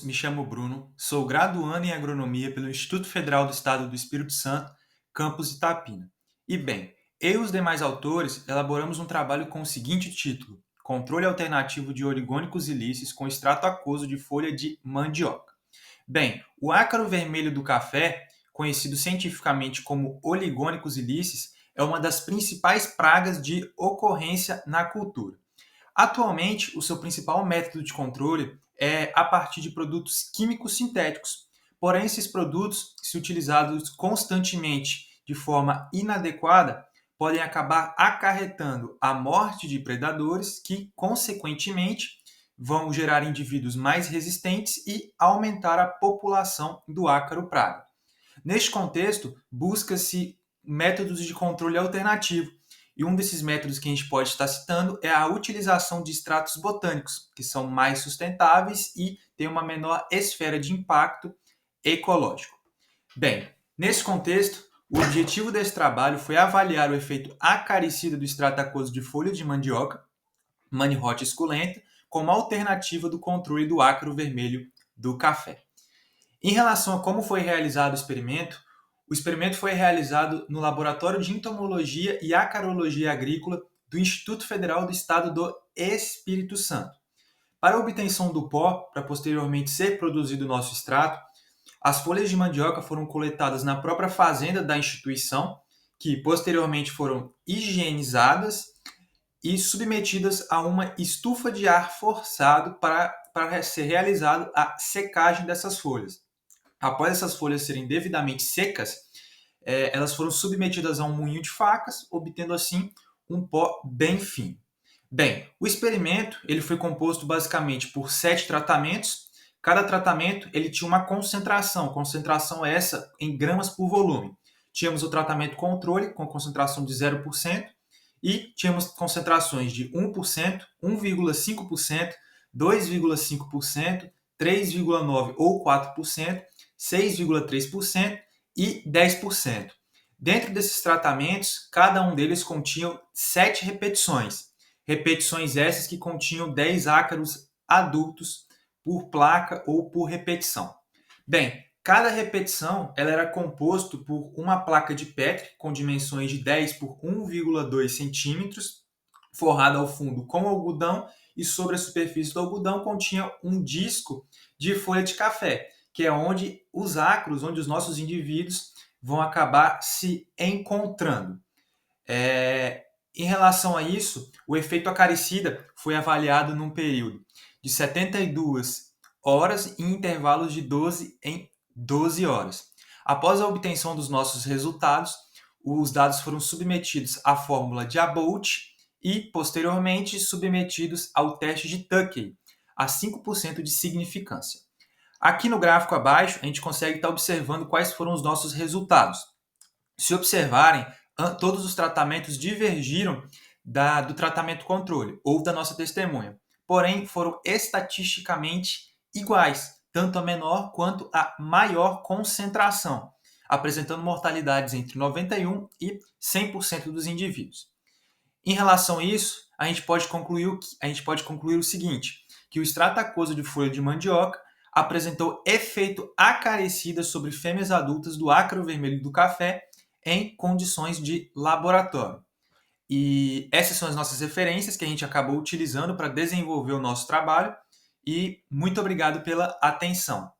Me chamo Bruno, sou graduando em agronomia pelo Instituto Federal do Estado do Espírito Santo, campus Itapina. E bem, eu e os demais autores elaboramos um trabalho com o seguinte título: Controle alternativo de origônicos e líceos com extrato aquoso de folha de mandioca. Bem, o ácaro vermelho do café, conhecido cientificamente como Oligônicos ilíceos, é uma das principais pragas de ocorrência na cultura. Atualmente, o seu principal método de controle é a partir de produtos químicos sintéticos. Porém, esses produtos, se utilizados constantemente de forma inadequada, podem acabar acarretando a morte de predadores que, consequentemente, vão gerar indivíduos mais resistentes e aumentar a população do ácaro praga. Neste contexto, busca-se métodos de controle alternativo. E um desses métodos que a gente pode estar citando é a utilização de extratos botânicos, que são mais sustentáveis e têm uma menor esfera de impacto ecológico. Bem, nesse contexto, o objetivo desse trabalho foi avaliar o efeito acaricida do extrato aquoso de folha de mandioca, Manihot esculenta, como alternativa do controle do ácaro vermelho do café. Em relação a como foi realizado o experimento foi realizado no Laboratório de Entomologia e Acarologia Agrícola do Instituto Federal do Estado do Espírito Santo. Para a obtenção do pó, para posteriormente ser produzido o nosso extrato, as folhas de mandioca foram coletadas na própria fazenda da instituição, que posteriormente foram higienizadas e submetidas a uma estufa de ar forçado para ser realizada a secagem dessas folhas. Após essas folhas serem devidamente secas, elas foram submetidas a um moinho de facas, obtendo assim um pó bem fino. Bem, o experimento ele foi composto basicamente por 7 tratamentos. Cada tratamento ele tinha uma concentração essa em gramas por volume. Tínhamos o tratamento controle, com concentração de 0%, e tínhamos concentrações de 1%, 1,5%, 2,5%, 3,9% ou 4%, 6,3% e 10%. Dentro desses tratamentos, cada um deles continha 7 repetições. Repetições essas que continham 10 ácaros adultos por placa ou por repetição. Bem, cada repetição ela era composto por uma placa de Petri com dimensões de 10 por 1,2 centímetros, forrada ao fundo com algodão, e sobre a superfície do algodão continha um disco de folha de café, que é onde os ácaros, onde os nossos indivíduos vão acabar se encontrando. Em relação a isso, o efeito acaricida foi avaliado num período de 72 horas em intervalos de 12 em 12 horas. Após a obtenção dos nossos resultados, os dados foram submetidos à fórmula de Abbott e, posteriormente, submetidos ao teste de Tukey, a 5% de significância. Aqui no gráfico abaixo, a gente consegue estar observando quais foram os nossos resultados. Se observarem, todos os tratamentos divergiram do tratamento controle ou da nossa testemunha. Porém, foram estatisticamente iguais, tanto a menor quanto a maior concentração, apresentando mortalidades entre 91% e 100% dos indivíduos. Em relação a isso, a gente pode concluir o seguinte, que o extrato aquoso de folha de mandioca apresentou efeito acarecida sobre fêmeas adultas do ácaro vermelho do café em condições de laboratório. E essas são as nossas referências que a gente acabou utilizando para desenvolver o nosso trabalho. E muito obrigado pela atenção.